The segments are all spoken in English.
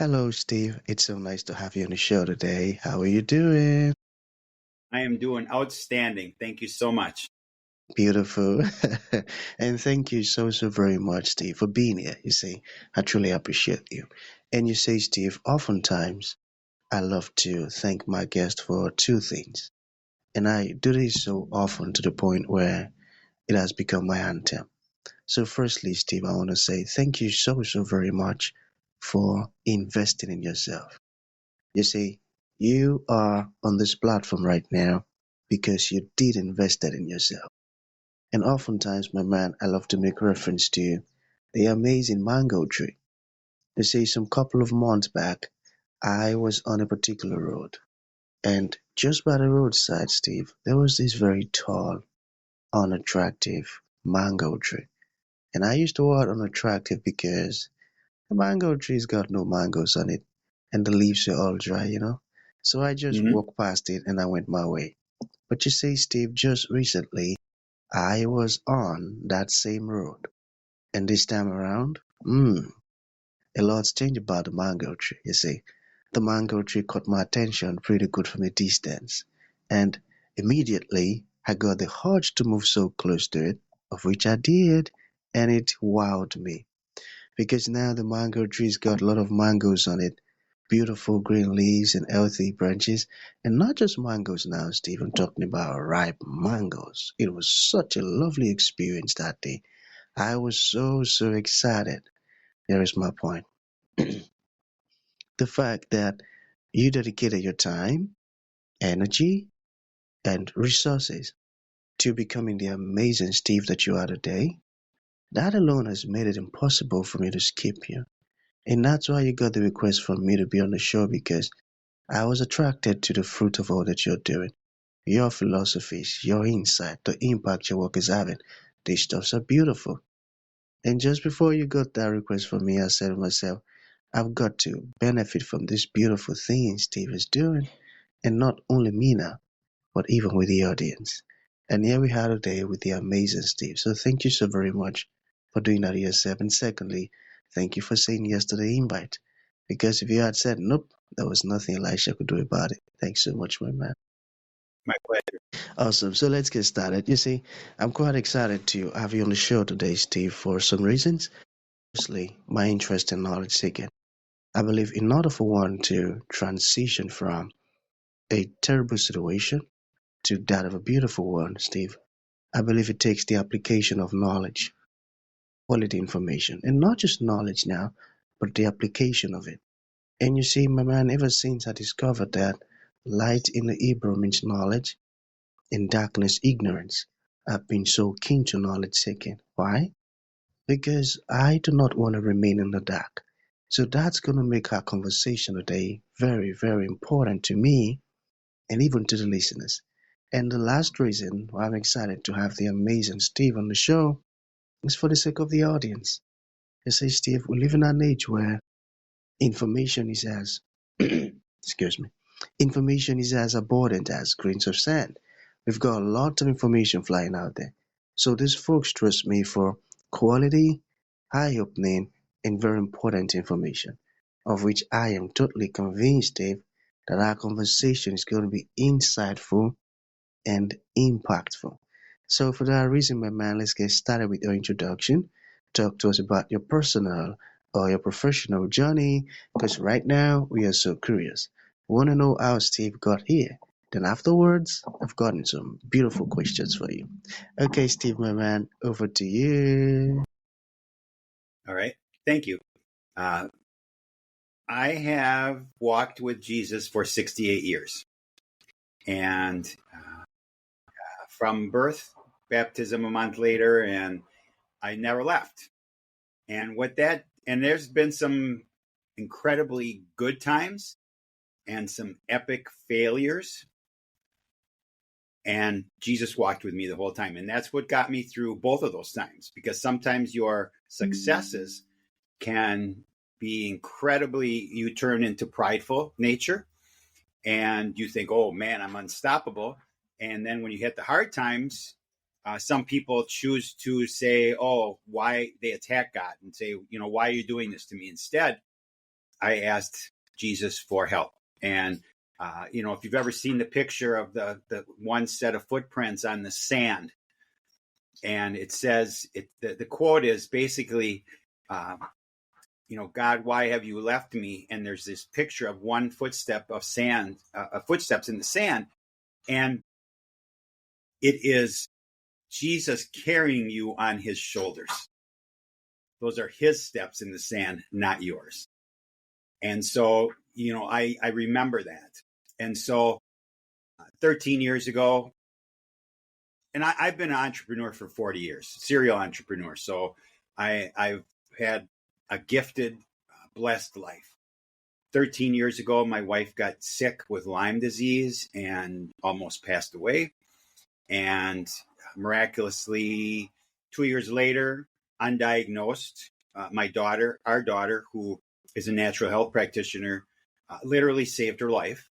Hello, Steve. It's so nice to have you on the show today. How are you doing? I am doing outstanding. Thank you so much. Beautiful. And thank you so very much, Steve, for being here. You see, I truly appreciate you. And you say, Steve, oftentimes I love to thank my guest for two things. And I do this so often to the point where it has become my anthem. So, firstly, Steve, I want to say thank you so very much for investing in yourself. You see, you are on this platform right now because you did invest that in yourself. And oftentimes, my man, I love to make reference to the amazing mango tree. You see, some couple of months back, I was on a particular road, and just by the roadside, Steve, there was this very tall, unattractive mango tree. And I used the word unattractive because the mango tree's got no mangoes on it, and the leaves are all dry. So I just hmm walked past it and I went my way. But you see, Steve, just recently I was on that same road, and this time around, a lot's changed about the mango tree. You see, the mango tree caught my attention pretty good from a distance, and immediately I got the urge to move so close to it, of which I did, and it wowed me because now the mango tree's got a lot of mangoes on it, beautiful green leaves and healthy branches, and not just mangoes now, Steve. I'm talking about ripe mangoes. It was such a lovely experience that day. I was so excited. There is my point. The fact that you dedicated your time, energy, and resources to becoming the amazing Steve that you are today, that alone has made it impossible for me to skip you. And that's why you got the request from me to be on the show because I was attracted to the fruit of all that you're doing. Your philosophies, your insight, the impact your work is having. These stuffs are beautiful. And just before you got that request from me, I said to myself, I've got to benefit from this beautiful thing Steve is doing. And not only me now, but even with the audience. And here we are today with the amazing Steve. So thank you so very much for doing that yourself. And secondly, thank you for saying yes to the invite. Because if you had said nope, there was nothing Elisha could do about it. Thanks so much, my man. My pleasure. Awesome. So let's get started. You see, I'm quite excited to have you on the show today, Steve, for some reasons. Firstly, my interest in knowledge seeking. I believe in order for one to transition from a terrible situation to that of a beautiful one, Steve, I believe it takes the application of knowledge, quality information, and not just knowledge now, but the application of it. And you see, my man, ever since I discovered that light in the Hebrew means knowledge and darkness ignorance, I've been so keen to knowledge seeking. Why? Because I do not want to remain in the dark. So that's going to make our conversation today very important to me and even to the listeners. And the last reason why I'm excited to have the amazing Steve on the show is for the sake of the audience. You see, Steve, we live in an age where information is as, excuse me, information is as abundant as grains of sand. We've got a lot of information flying out there. So these folks trust me for quality, eye-opening, and very important information, of which I am totally convinced, Dave, that our conversation is going to be insightful and impactful. So for that reason, my man, let's get started with your introduction. Talk to us about your personal or your professional journey, because right now we are so curious. We want to know how Steve got here. Then afterwards, I've gotten some beautiful questions for you. Okay, Steve, my man, over to you. All right. Thank you. Uh, I have walked with Jesus for 68 years. And from birth, baptism a month later, and I never left. And there's been some incredibly good times and some epic failures. And Jesus walked with me the whole time. And that's what got me through both of those times, because sometimes your successes can be incredibly, you turn into prideful nature and you think, oh man, I'm unstoppable. And then when you hit the hard times, some people choose to say, oh, why they attack God and say, why are you doing this to me? Instead, I asked Jesus for help. And, if you've ever seen the picture of the one set of footprints on the sand, and it says, the quote is basically, God, why have you left me? And there's this picture of one footstep of sand, footsteps in the sand. And it is Jesus carrying you on his shoulders. Those are his steps in the sand, not yours. And so, I remember that. And so 13 years ago, and I've been an entrepreneur for 40 years, serial entrepreneur. So I've had a gifted, blessed life. 13 years ago, my wife got sick with Lyme disease and almost passed away. And miraculously, 2 years later, undiagnosed, our daughter, who is a natural health practitioner, literally saved her life.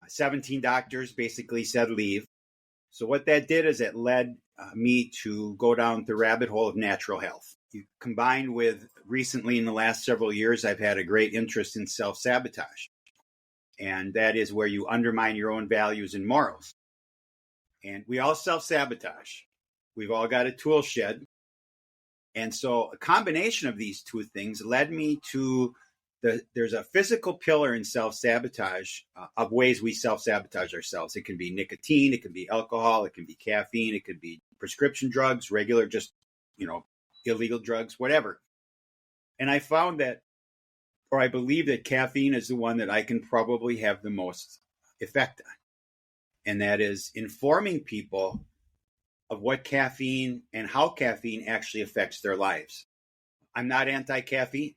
17 doctors basically said leave. So what that did is it led me to go down the rabbit hole of natural health. Combined with recently in the last several years, I've had a great interest in self-sabotage. And that is where you undermine your own values and morals. And we all self-sabotage. We've all got a tool shed. And so a combination of these two things led me to there's a physical pillar in self-sabotage of ways we self-sabotage ourselves. It can be nicotine, it can be alcohol, it can be caffeine, it could be prescription drugs, regular, just, illegal drugs, whatever. And I found that, or I believe that caffeine is the one that I can probably have the most effect on. And that is informing people of what caffeine and how caffeine actually affects their lives. I'm not anti-caffeine.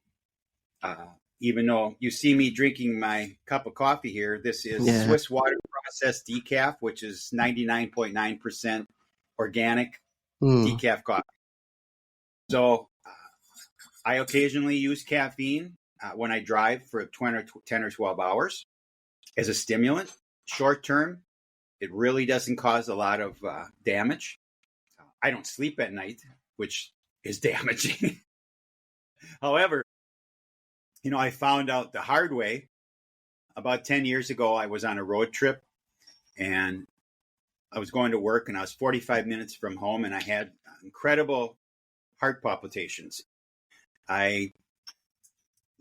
Even though you see me drinking my cup of coffee here, this is Swiss water processed decaf, which is 99.9% organic decaf coffee. So I occasionally use caffeine when I drive for 10 or 12 hours as a stimulant. Short term, it really doesn't cause a lot of damage. I don't sleep at night, which is damaging. However, I found out the hard way. About 10 years ago, I was on a road trip and I was going to work and I was 45 minutes from home and I had incredible heart palpitations. I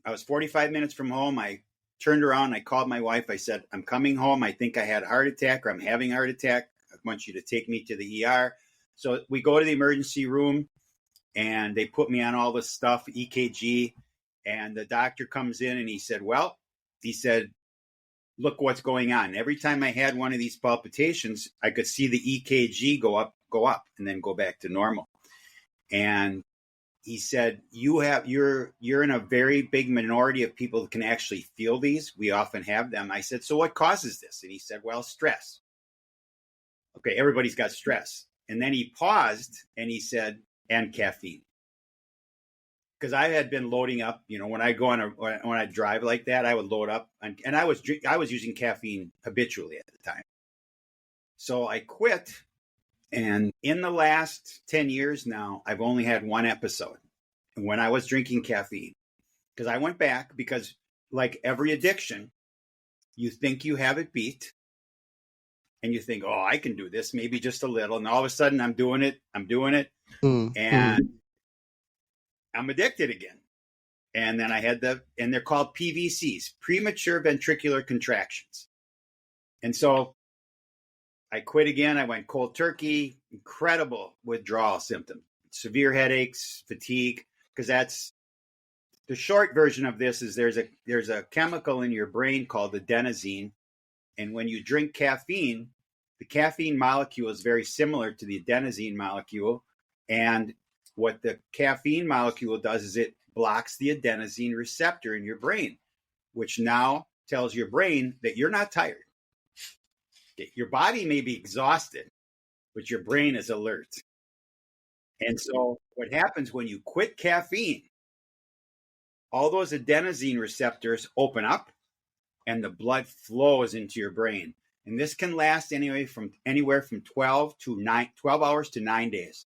was 45 minutes from home. I turned around, I called my wife. I said, I'm coming home. I think I had a heart attack or I'm having a heart attack. I want you to take me to the ER. So we go to the emergency room and they put me on all this stuff, EKG. And the doctor comes in and he said, look what's going on. Every time I had one of these palpitations, I could see the EKG go up, and then go back to normal. And he said, you're in a very big minority of people that can actually feel these. We often have them. I said, so what causes this? And he said, well, stress. Okay, everybody's got stress. And then he paused and he said, and caffeine. Because I had been loading up, when I go when I drive like that, I would load up, and I was using caffeine habitually at the time. So I quit, and in the last 10 years now, I've only had one episode when I was drinking caffeine. Because I went back, because like every addiction, you think you have it beat, and you think, oh, I can do this, maybe just a little, and all of a sudden I'm doing it, and I'm addicted again. And then I had and they're called PVCs, premature ventricular contractions. And so I quit again. I went cold turkey, incredible withdrawal symptoms, severe headaches, fatigue, because that's the short version of this is there's a chemical in your brain called adenosine. And when you drink caffeine, the caffeine molecule is very similar to the adenosine molecule. And what the caffeine molecule does is it blocks the adenosine receptor in your brain, which now tells your brain that you're not tired. Your body may be exhausted, but your brain is alert. And so what happens when you quit caffeine, all those adenosine receptors open up and the blood flows into your brain. And this can last anywhere from 12 hours to 9 days.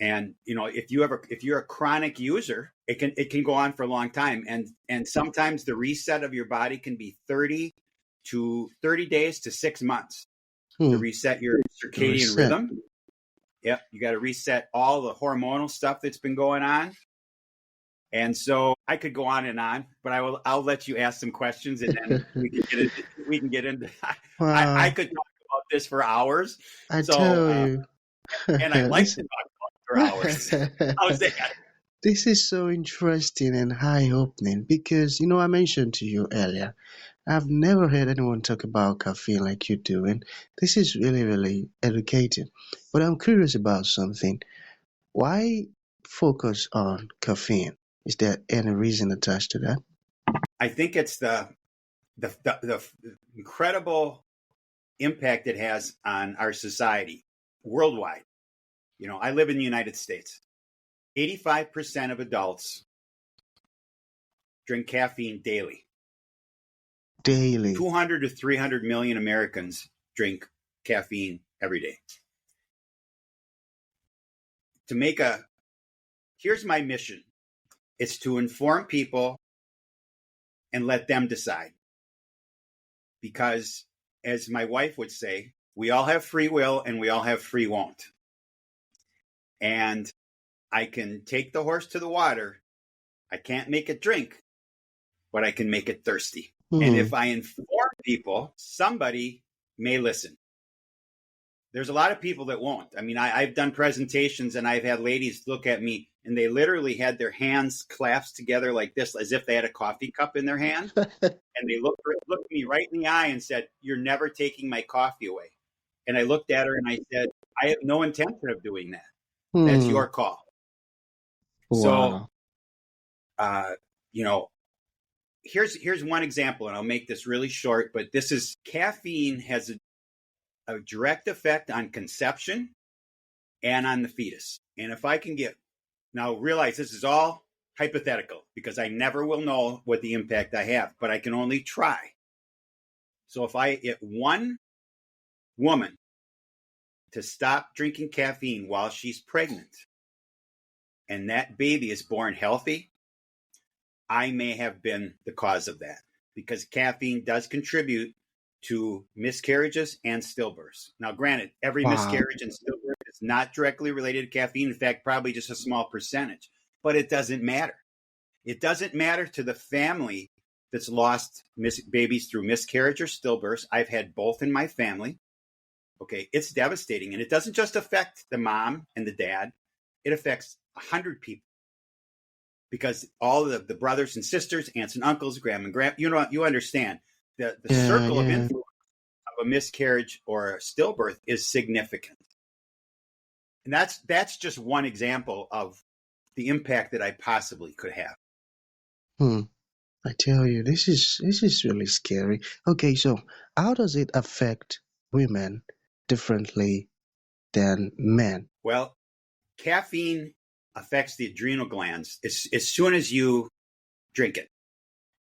And, if you're a chronic user, it can go on for a long time, and sometimes the reset of your body can be 30 days to 6 months to Hmm. reset your circadian Reset. rhythm. Yep, you got to reset all the hormonal stuff that's been going on. And so I could go on and on, but I'll let you ask some questions, and then we can get into I Wow. could talk about this for hours. I So tell you, and I like this to talk about it for hours. How's that? this is so interesting and eye-opening because I mentioned to you earlier, I've never heard anyone talk about caffeine like you do, and this is really, really educating. But I'm curious about something. Why focus on caffeine? Is there any reason attached to that? I think it's the incredible impact it has on our society worldwide. I live in the United States. 85% of adults drink caffeine daily. Daily. 200 to 300 million Americans drink caffeine every day. Here's my mission. It's to inform people and let them decide. Because as my wife would say, we all have free will and we all have free won't. And I can take the horse to the water. I can't make it drink, but I can make it thirsty. And Hmm. if I inform people, somebody may listen. There's a lot of people that won't. I mean, I've done presentations and I've had ladies look at me and they literally had their hands clasped together like this, as if they had a coffee cup in their hand. And they looked me right in the eye and said, "You're never taking my coffee away." And I looked at her and I said, "I have no intention of doing that. That's Hmm. your call." So, Wow. uh, you know, here's one example, and I'll make this really short, but this is caffeine has a direct effect on conception and on the fetus. And if I can get now realize this is all hypothetical because I never will know what the impact I have, but I can only try. So if I get one woman to stop drinking caffeine while she's pregnant and that baby is born healthy, I may have been the cause of that because caffeine does contribute to miscarriages and stillbirths. Now, granted, every Wow. miscarriage and stillbirth is not directly related to caffeine. In fact, probably just a small percentage, but it doesn't matter. It doesn't matter to the family that's lost babies through miscarriage or stillbirths. I've had both in my family. Okay, it's devastating. And it doesn't just affect the mom and the dad, it affects 100 people because all of the brothers and sisters, aunts and uncles, grandma and grandpa, you understand the Yeah, circle of yeah. influence of a miscarriage or a stillbirth is significant. And that's just one example of the impact that I possibly could have. Hmm. I tell you, this is really scary. Okay, so how does it affect women differently than men? Well, caffeine affects the adrenal glands as soon as you drink it.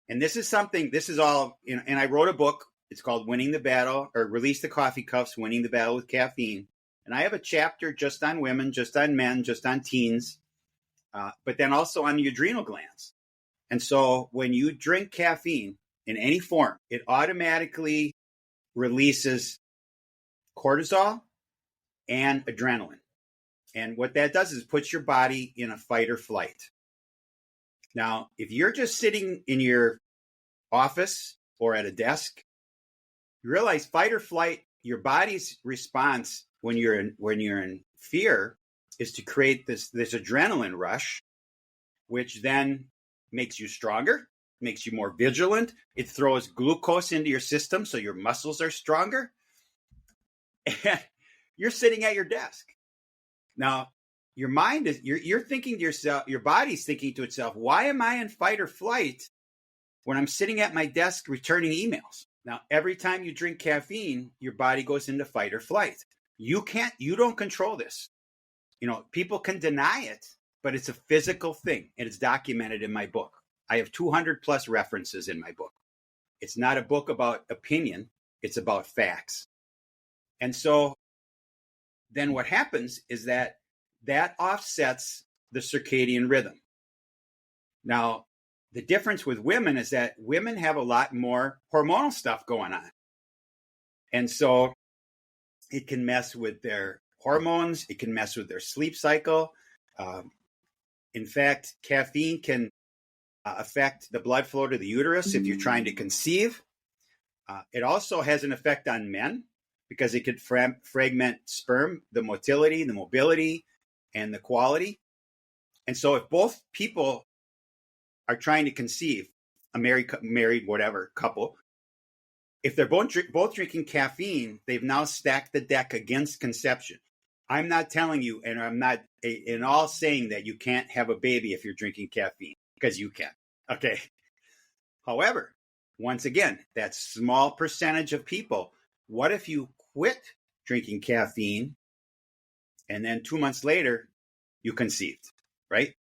And this is all, and I wrote a book. It's called Winning the Battle or Release the Coffee Cups, Winning the Battle with Caffeine. And I have a chapter just on women, just on men, just on teens, but then also on the adrenal glands. And so when you drink caffeine in any form, it automatically releases cortisol and adrenaline. And what that does is puts your body in a fight or flight. Now, if you're just sitting in your office or at a desk, you realize fight or flight, your body's response when you're in fear is to create this adrenaline rush, which then makes you stronger, makes you more vigilant. It throws glucose into your system so your muscles are stronger. And you're sitting at your desk. Now, your mind is you're thinking to yourself, your body's thinking to itself, why am I in fight or flight when I'm sitting at my desk returning emails? Now, every time you drink caffeine, your body goes into fight or flight. You don't control this. People can deny it, but it's a physical thing and it's documented in my book. I have 200 plus references in my book. It's not a book about opinion, it's about facts. And so then what happens is that offsets the circadian rhythm. Now, the difference with women is that women have a lot more hormonal stuff going on. And so it can mess with their hormones. It can mess with their sleep cycle. In fact, caffeine can affect the blood flow to the uterus if you're trying to conceive. It also has an effect on men because it could fragment sperm, the motility, the mobility, and the quality. And so if both people are trying to conceive, a married whatever couple, if they're both drinking caffeine, they've now stacked the deck against conception. I'm not telling you, and I'm not in all saying that you can't have a baby if you're drinking caffeine, because you can. Okay. However, once again, that small percentage of people, what if you quit drinking caffeine and then 2 months later you conceived, right?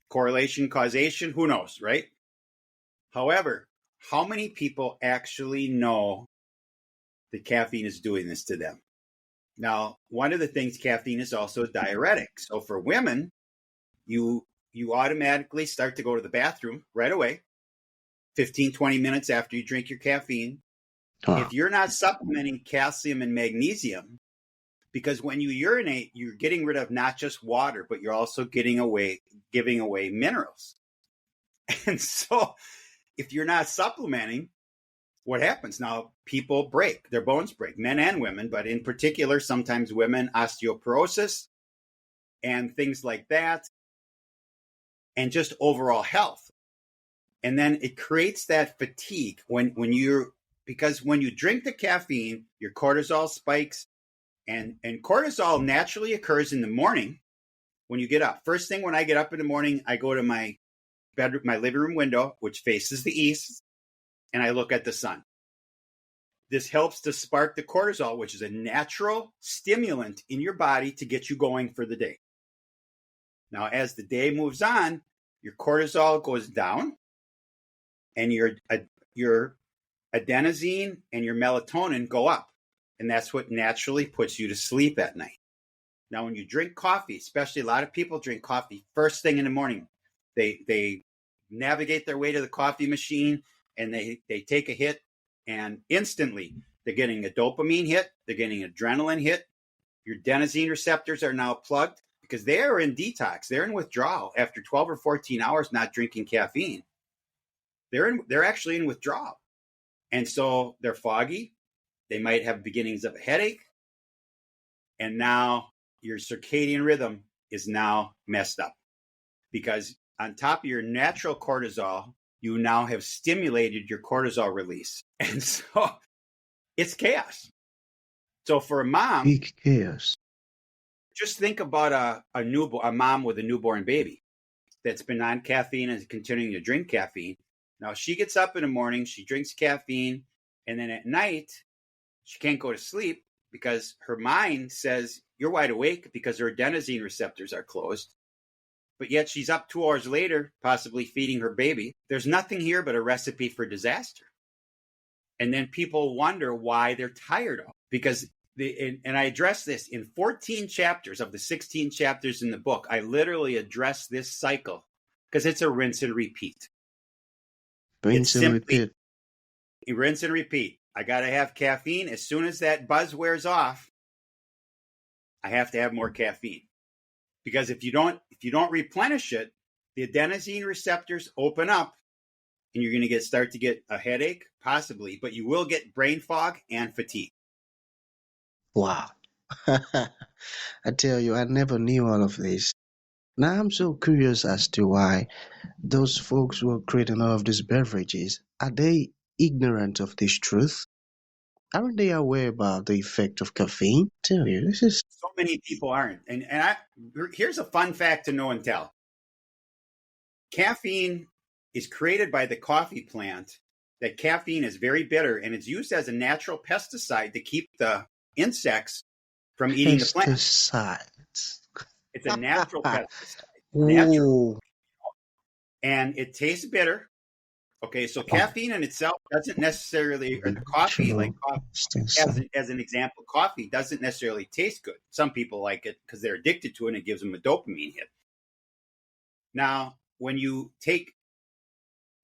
Correlation, causation, who knows, right? However, how many people actually know that caffeine is doing this to them? Now, one of the things, caffeine is also a diuretic. So for women, you automatically start to go to the bathroom right away, 15, 20 minutes after you drink your caffeine. If you're not supplementing calcium and magnesium, because when you urinate, you're getting rid of not just water, but you're also giving away minerals. And so if you're not supplementing, what happens? Now, people break, their bones break, men and women, but in particular, sometimes women, osteoporosis and things like that, and just overall health. And then it creates that fatigue because when you drink the caffeine, your cortisol spikes, and cortisol naturally occurs in the morning when you get up. First thing when I get up in the morning, I go to my bedroom, my living room window, which faces the east, and I look at the sun. This helps to spark the cortisol, which is a natural stimulant in your body to get you going for the day. Now, as the day moves on, your cortisol goes down, and your adenosine and your melatonin go up. And that's what naturally puts you to sleep at night. Now, when you drink coffee, especially a lot of people drink coffee first thing in the morning, they navigate their way to the coffee machine and they take a hit, and instantly they're getting a dopamine hit, they're getting an adrenaline hit. Your adenosine receptors are now plugged because they are in detox. They're in withdrawal after 12 or 14 hours not drinking caffeine. They're actually in withdrawal. And so they're foggy. They might have beginnings of a headache. And now your circadian rhythm is now messed up because on top of your natural cortisol, you now have stimulated your cortisol release. And so it's chaos. So for a mom, Big chaos. just think about a mom with a newborn baby that's been on caffeine and is continuing to drink caffeine. Now she gets up in the morning, she drinks caffeine, and then at night, she can't go to sleep because her mind says you're wide awake because her adenosine receptors are closed. But yet she's up 2 hours later, possibly feeding her baby. There's nothing here but a recipe for disaster. And then people wonder why they're tired of it. Because, and I address this in 14 chapters of the 16 chapters in the book. I literally address this cycle because it's a rinse and repeat. Rinse and repeat. Rinse and repeat. I got to have caffeine. As soon as that buzz wears off, I have to have more caffeine. Because if you don't replenish it, the adenosine receptors open up and you're going to start to get a headache, possibly, but you will get brain fog and fatigue. Wow. I tell you, I never knew all of this. Now I'm so curious as to why those folks who are creating all of these beverages, are they ignorant of this truth? Aren't they aware about the effect of caffeine? Tell you, this is So many people aren't. Here's a fun fact to know and tell. Caffeine is created by the coffee plant. That caffeine is very bitter and it's used as a natural pesticide to keep the insects from eating the plant. pesticides. It's a natural pesticide. Ooh. And it tastes bitter. Okay, so caffeine in itself doesn't necessarily, or the coffee, like coffee, as an example, coffee doesn't necessarily taste good. Some people like it because they're addicted to it and it gives them a dopamine hit. Now, when you take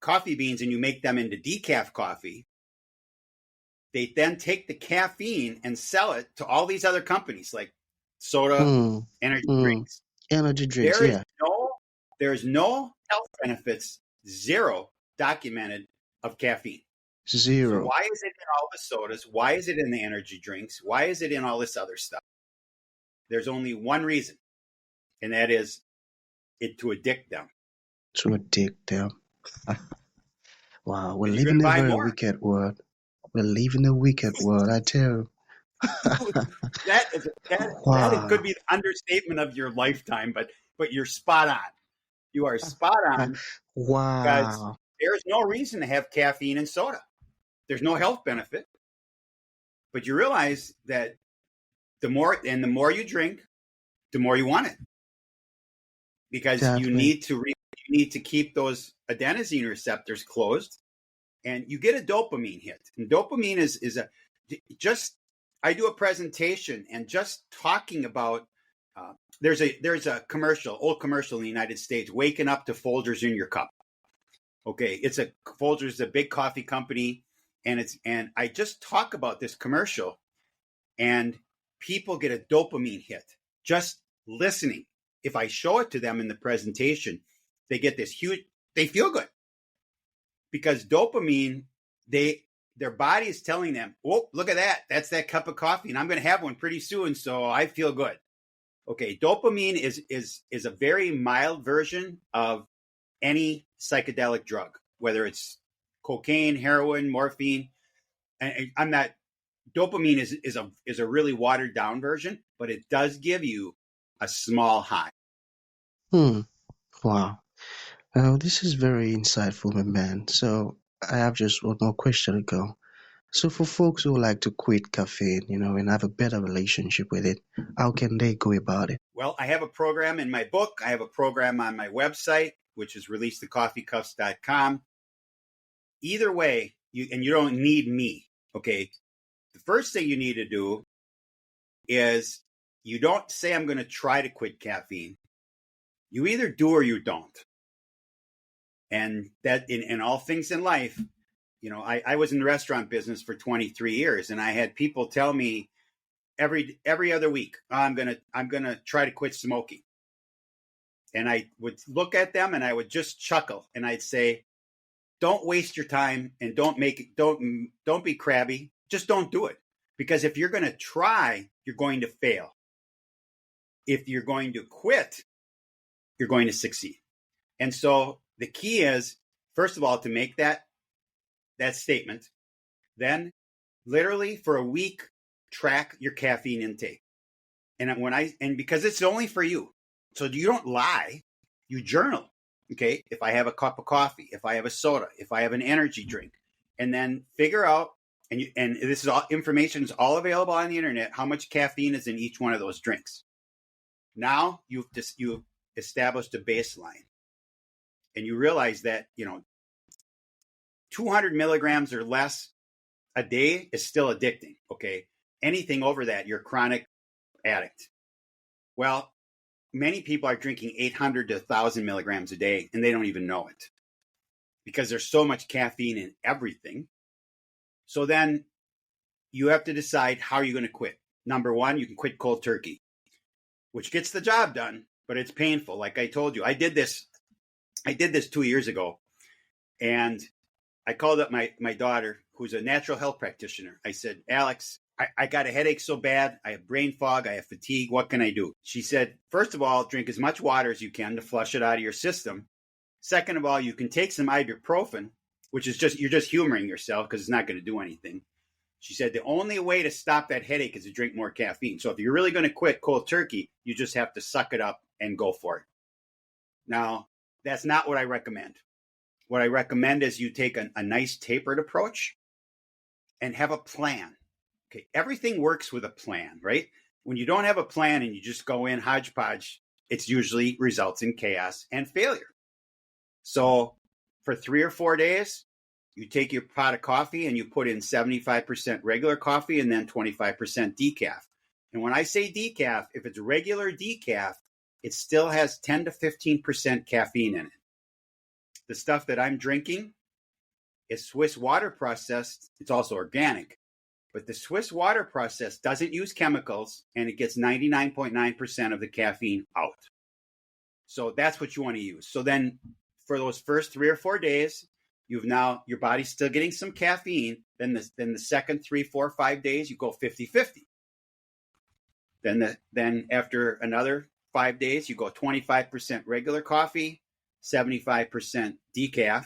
coffee beans and you make them into decaf coffee, they then take the caffeine and sell it to all these other companies like soda, Hmm. energy Hmm. drinks. Energy drinks, There is yeah. no there is no health benefits, zero documented of caffeine. So Zero. why is it in all the sodas? Why is it in the energy drinks? Why is it in all this other stuff? There's only one reason, and that is it to addict them. To addict them. Wow, we're Because you're living going to a buy very more. wicked world. We're living a wicked world, I tell you. That could Wow. be the understatement of your lifetime, but you're spot on. You are spot on because Wow. there's no reason to have caffeine in soda. There's no health benefit. But you realize that the more you drink, the more you want it. Because Exactly. you need to keep those adenosine receptors closed, and you get a dopamine hit. And dopamine is a just. I do a presentation and just talking about. There's a commercial, old commercial in the United States, waking up to Folgers in your cup. Okay, Folgers is a big coffee company, and I just talk about this commercial, and people get a dopamine hit just listening. If I show it to them in the presentation, they get this huge, they feel good because dopamine, their body is telling them, oh, look at that. That's that cup of coffee. And I'm going to have one pretty soon. So I feel good. Okay. Dopamine is a very mild version of any psychedelic drug, whether it's cocaine, heroin, morphine. And I'm not, dopamine is a really watered down version, but it does give you a small high. Hmm. Wow. This is very insightful, my man. So I have just one more question to go. So for folks who like to quit caffeine, and have a better relationship with it, how can they go about it? Well, I have a program in my book. I have a program on my website, which is releasethecoffeecuffs.com. Either way, you don't need me. Okay. The first thing you need to do is you don't say, I'm going to try to quit caffeine. You either do or you don't. And that in all things in life, I was in the restaurant business for 23 years, and I had people tell me every other week, oh, I'm gonna try to quit smoking. And I would look at them and I would just chuckle and I'd say, don't waste your time and don't be crabby. Just don't do it. Because if you're going to try, you're going to fail. If you're going to quit, you're going to succeed. And so the key is, first of all, to make that statement, then literally for a week, track your caffeine intake. And because it's only for you, so you don't lie, you journal. Okay, if I have a cup of coffee, if I have a soda, if I have an energy drink, and then figure out, and this is all information is all available on the internet, how much caffeine is in each one of those drinks. Now you've established a baseline, and you realize that 200 milligrams or less a day is still addicting. Okay, anything over that, you're a chronic addict. Well, many people are drinking 800 to 1,000 milligrams a day, and they don't even know it because there's so much caffeine in everything. So then you have to decide how you're going to quit. Number one, you can quit cold turkey, which gets the job done, but it's painful. Like I told you, I did this 2 years ago, and I called up my daughter, who's a natural health practitioner. I said, Alex, I got a headache so bad. I have brain fog. I have fatigue. What can I do? She said, first of all, drink as much water as you can to flush it out of your system. Second of all, you can take some ibuprofen, which is you're just humoring yourself because it's not going to do anything. She said, the only way to stop that headache is to drink more caffeine. So if you're really going to quit cold turkey, you just have to suck it up and go for it. Now, that's not what I recommend. What I recommend is you take a nice tapered approach and have a plan. Okay, everything works with a plan, right? When you don't have a plan and you just go in hodgepodge, it usually results in chaos and failure. So for 3 or 4 days, you take your pot of coffee and you put in 75% regular coffee and then 25% decaf. And when I say decaf, if it's regular decaf, it still has 10 to 15% caffeine in it. The stuff that I'm drinking It's Swiss water processed. It's also organic. But the Swiss water process doesn't use chemicals, and it gets 99.9% of the caffeine out. So that's what you want to use. So then for those first 3 or 4 days, your body's still getting some caffeine. Then the second 3, 4, 5 days, you go 50-50. Then after another 5 days, you go 25% regular coffee, 75% decaf.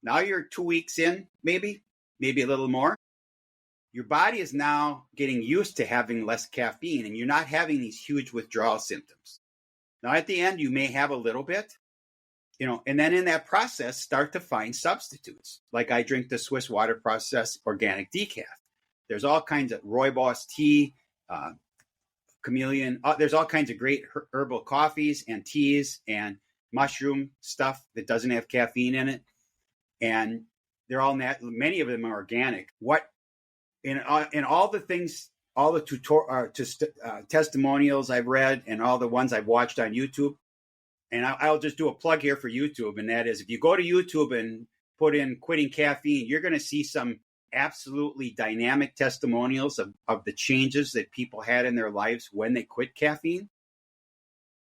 Now you're 2 weeks in, maybe a little more. Your body is now getting used to having less caffeine, and you're not having these huge withdrawal symptoms. Now at the end, you may have a little bit, and then in that process, start to find substitutes. Like I drink the Swiss water process organic decaf. There's all kinds of rooibos tea, chameleon. There's all kinds of great herbal coffees and teas and mushroom stuff that doesn't have caffeine in it. And they're all many of them are organic. What in all the things, all the testimonials I've read and all the ones I've watched on YouTube, and I'll just do a plug here for YouTube, and that is if you go to YouTube and put in quitting caffeine, you're going to see some absolutely dynamic testimonials of the changes that people had in their lives when they quit caffeine.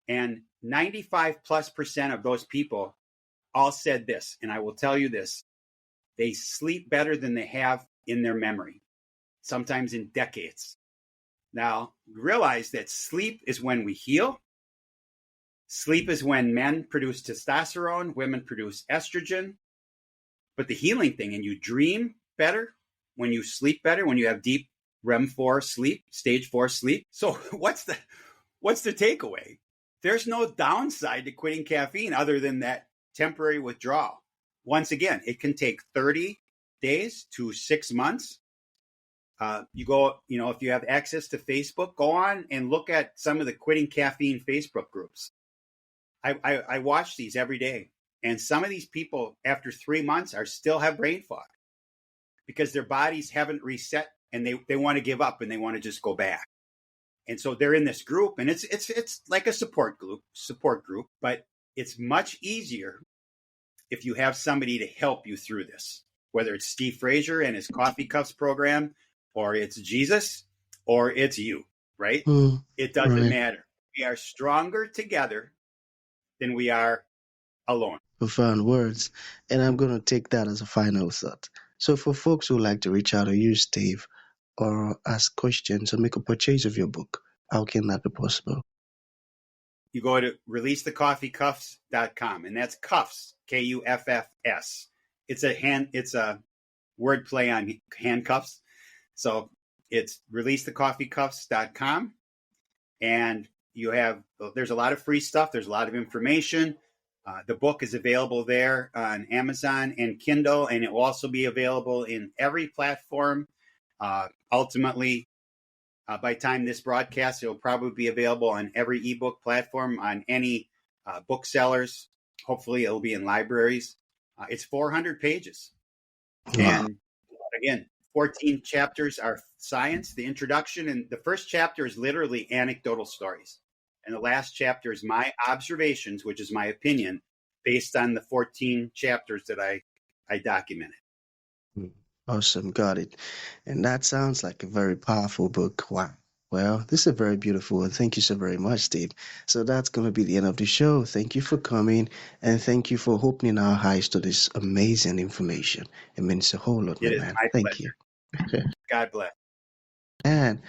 And 95+% of those people all said this, and I will tell you this: they sleep better than they have in their memory, sometimes in decades. Now, realize that sleep is when we heal. Sleep is when men produce testosterone, women produce estrogen. But the healing thing, and you dream better when you sleep better, when you have deep REM4 sleep, stage 4 sleep. So what's the takeaway? There's no downside to quitting caffeine other than that temporary withdrawal. Once again, it can take 30 days to 6 months. You go, if you have access to Facebook, go on and look at some of the quitting caffeine Facebook groups. I watch these every day. And some of these people, after 3 months, still have brain fog because their bodies haven't reset, and they want to give up and they want to just go back. And so they're in this group, and it's like a support group, but it's much easier if you have somebody to help you through this, whether it's Steve Frazier and his Coffee Cups program, or it's Jesus, or it's you, right? It doesn't matter. We are stronger together than we are alone. Profound words. And I'm going to take that as a final thought. So for folks who like to reach out to you, Steve, or ask questions or make a purchase of your book, how can that be possible? You go to releasethecoffeecuffs.com, and that's cuffs, Kuffs. It's a word play on handcuffs. So it's releasethecoffeecuffs.com, and there's a lot of free stuff. There's a lot of information. The book is available there on Amazon and Kindle, and it will also be available in every platform. Ultimately, by the time this broadcast, it will probably be available on every ebook platform, on any booksellers. Hopefully, it'll be in libraries. It's 400 pages. Wow. And again, 14 chapters are science, the introduction, and the first chapter is literally anecdotal stories. And the last chapter is my observations, which is my opinion, based on the 14 chapters that I documented. Awesome. Got it. And that sounds like a very powerful book. Wow. Well, this is a very beautiful one. Thank you so very much, Steve. So that's going to be the end of the show. Thank you for coming, and thank you for opening our eyes to this amazing information. It means a whole lot, It is man. my Thank pleasure. you. God bless. And